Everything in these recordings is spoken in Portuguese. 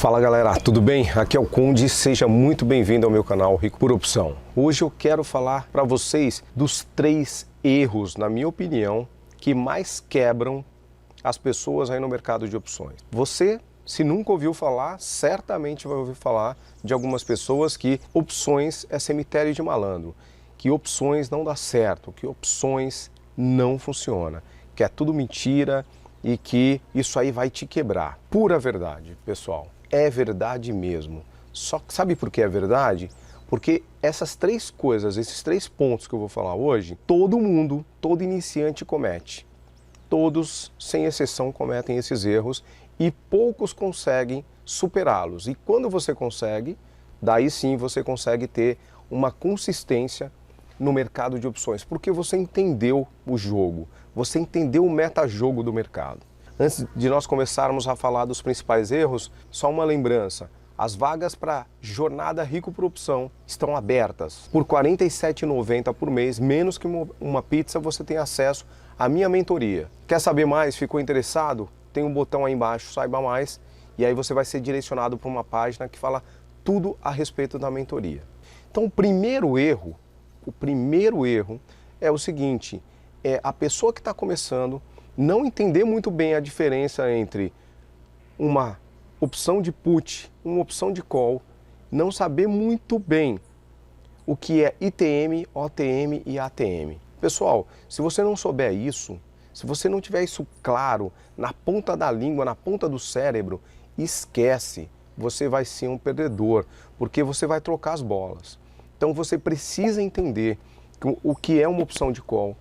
Fala galera, tudo bem? Aqui é o Conde, seja muito bem-vindo ao meu canal Rico por Opção. Hoje eu quero falar para vocês dos 3 erros, na minha opinião, que mais quebram as pessoas aí no mercado de opções. Você, se nunca ouviu falar, certamente vai ouvir falar de algumas pessoas que opções é cemitério de malandro, que opções não dá certo, que opções não funciona, que é tudo mentira e que isso aí vai te quebrar. Pura verdade, pessoal. É verdade mesmo. Só que sabe por que é verdade? Porque essas 3 coisas, esses 3 pontos que eu vou falar hoje, todo mundo, todo iniciante comete. Todos, sem exceção, cometem esses erros e poucos conseguem superá-los. E quando você consegue, daí sim você consegue ter uma consistência no mercado de opções, porque você entendeu o jogo, você entendeu o metajogo do mercado. Antes de nós começarmos a falar dos principais erros, só uma lembrança. As vagas para Jornada Rico por Opção estão abertas. Por R$ 47,90 por mês, menos que uma pizza, você tem acesso à minha mentoria. Quer saber mais? Ficou interessado? Tem um botão aí embaixo, saiba mais, e aí você vai ser direcionado para uma página que fala tudo a respeito da mentoria. Então, o primeiro erro é o seguinte, é a pessoa que está começando não entender muito bem a diferença entre uma opção de put, uma opção de call, não saber muito bem o que é ITM, OTM e ATM. Pessoal, se você não souber isso, se você não tiver isso claro na ponta da língua, na ponta do cérebro, esquece, você vai ser um perdedor, porque você vai trocar as bolas. Então você precisa entender o que é uma opção de call,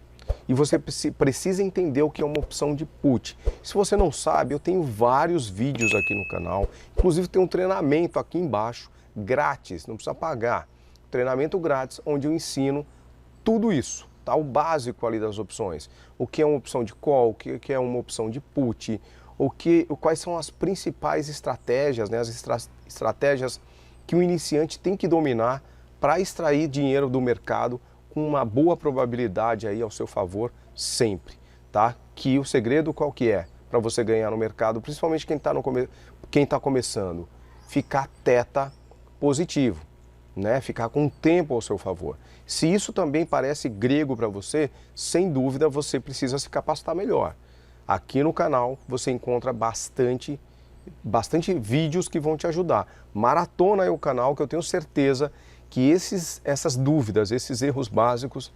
e você precisa entender o que é uma opção de put. Se você não sabe, eu tenho vários vídeos aqui no canal, inclusive tem um treinamento aqui embaixo, grátis, não precisa pagar. Treinamento grátis, onde eu ensino tudo isso, tá? O básico ali das opções. O que é uma opção de call, o que é uma opção de put, quais são as principais estratégias, né? As estratégias que o iniciante tem que dominar para extrair dinheiro do mercado com uma boa probabilidade aí ao seu favor sempre, tá? Que o segredo qual que é para você ganhar no mercado, principalmente quem tá começando? Ficar teta positivo, né? Ficar com o tempo ao seu favor. Se isso também parece grego para você, sem dúvida você precisa se capacitar melhor. Aqui no canal você encontra bastante vídeos que vão te ajudar. Maratona aí o canal que eu tenho certeza que essas dúvidas, esses erros básicos,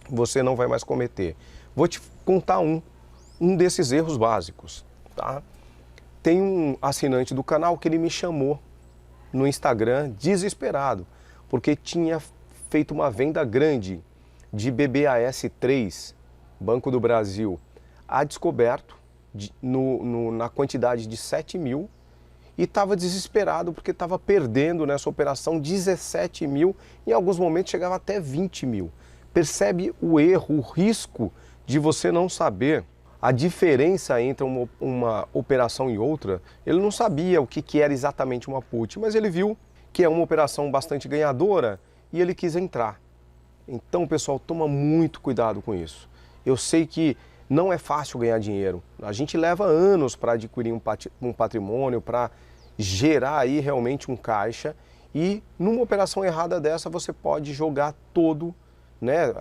você não vai mais cometer. Vou te contar um desses erros básicos, tá? Tem um assinante do canal que ele me chamou no Instagram desesperado, porque tinha feito uma venda grande de BBAS3, Banco do Brasil, a descoberto, na quantidade de 7 mil, e estava desesperado porque estava perdendo nessa operação 17 mil, em alguns momentos chegava até 20 mil. Percebe o erro, o risco de você não saber a diferença entre uma operação e outra? Ele não sabia o que era exatamente uma put, mas ele viu que é uma operação bastante ganhadora e ele quis entrar. Então, pessoal, toma muito cuidado com isso. Eu sei que não é fácil ganhar dinheiro. A gente leva anos para adquirir um patrimônio, para gerar aí realmente um caixa, e numa operação errada dessa você pode jogar todo, né,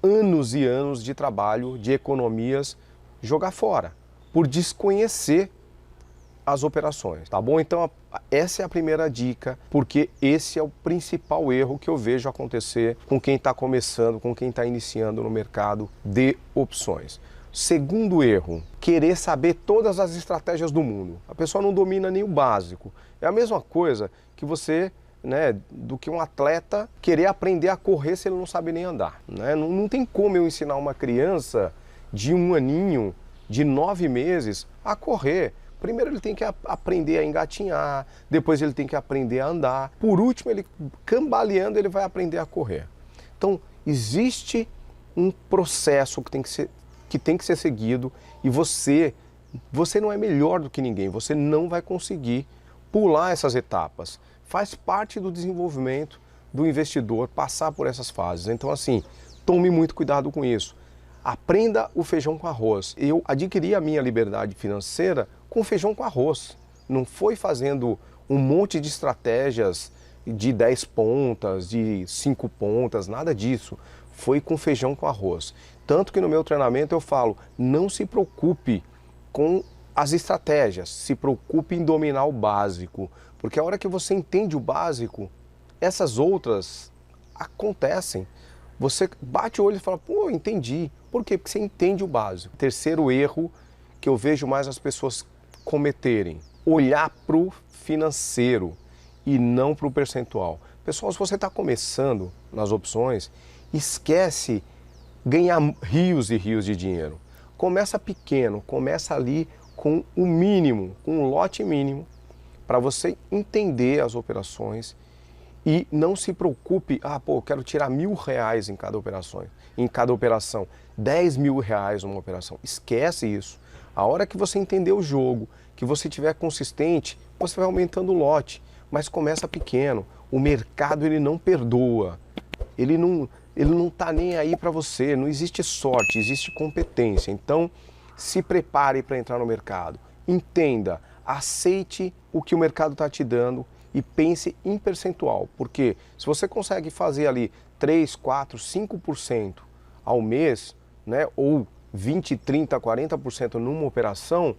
anos e anos de trabalho, de economias, jogar fora, por desconhecer as operações, tá bom? Então essa é a primeira dica, porque esse é o principal erro que eu vejo acontecer com quem está começando, com quem está iniciando no mercado de opções. Segundo erro, querer saber todas as estratégias do mundo. A pessoa não domina nem o básico. É a mesma coisa que você, né, do que um atleta querer aprender a correr se ele não sabe nem andar, né? Não tem como eu ensinar uma criança de 1 aninho, de 9 meses, a correr. Primeiro ele tem que aprender a engatinhar, depois ele tem que aprender a andar. Por último, ele cambaleando, ele vai aprender a correr. Então, existe um processo que tem que ser seguido, e você não é melhor do que ninguém, você não vai conseguir pular essas etapas. Faz parte do desenvolvimento do investidor passar por essas fases. Então assim, tome muito cuidado com isso. Aprenda o feijão com arroz. Eu adquiri a minha liberdade financeira com feijão com arroz. não foi fazendo um monte de estratégias de 10 pontas, de 5 pontas, nada disso. Foi com feijão com arroz. Tanto que no meu treinamento eu falo, não se preocupe com as estratégias, se preocupe em dominar o básico. Porque a hora que você entende o básico, essas outras acontecem. Você bate o olho e fala, pô, entendi. Por quê? Porque você entende o básico. Terceiro erro que eu vejo mais as pessoas cometerem, olhar para o financeiro e não para o percentual. Pessoal, se você está começando nas opções, esquece ganhar rios e rios de dinheiro. Começa pequeno, começa ali com o mínimo, com um lote mínimo, para você entender as operações e não se preocupe, eu quero tirar R$1.000 em cada operação, 10 mil reais numa operação. Esquece isso. A hora que você entender o jogo, que você tiver consistente, você vai aumentando o lote, mas começa pequeno. O mercado ele não perdoa, ele não tá nem aí para você, não existe sorte, existe competência. Então, se prepare para entrar no mercado, entenda, aceite o que o mercado está te dando e pense em percentual, porque se você consegue fazer ali 3, 4, 5% ao mês, né, ou 20, 30, 40% numa operação,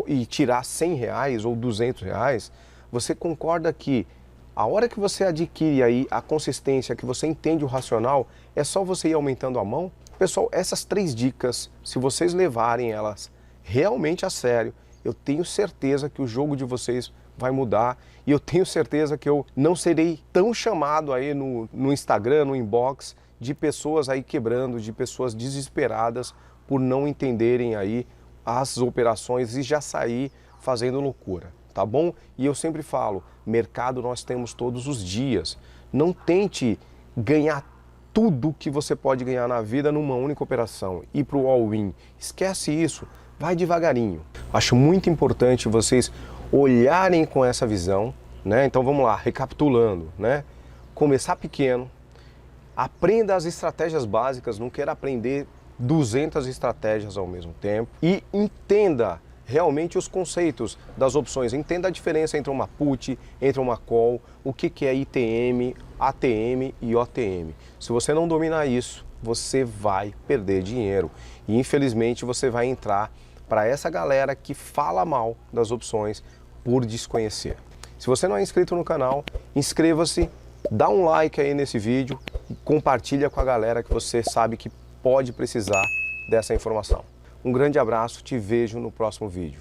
e tirar R$100 ou R$200, você concorda que a hora que você adquire aí a consistência, que você entende o racional, é só você ir aumentando a mão? Pessoal, essas 3 dicas, se vocês levarem elas realmente a sério, eu tenho certeza que o jogo de vocês vai mudar e eu tenho certeza que eu não serei tão chamado aí no Instagram, no inbox, de pessoas aí quebrando, de pessoas desesperadas por não entenderem aí as operações e já sair fazendo loucura, tá bom? E eu sempre falo, mercado nós temos todos os dias. Não tente ganhar tudo que você pode ganhar na vida numa única operação, ir para o all-in. Esquece isso, vai devagarinho. Acho muito importante vocês olharem com essa visão, né? Então vamos lá, recapitulando, né? Começar pequeno, aprenda as estratégias básicas, não queira aprender 200 estratégias ao mesmo tempo e entenda realmente os conceitos das opções, entenda a diferença entre uma put, entre uma call, o que é ITM, ATM e OTM. Se você não dominar isso, você vai perder dinheiro e infelizmente você vai entrar para essa galera que fala mal das opções por desconhecer. Se você não é inscrito no canal, inscreva-se, dá um like aí nesse vídeo e compartilha com a galera que você sabe que pode precisar dessa informação. Um grande abraço, te vejo no próximo vídeo.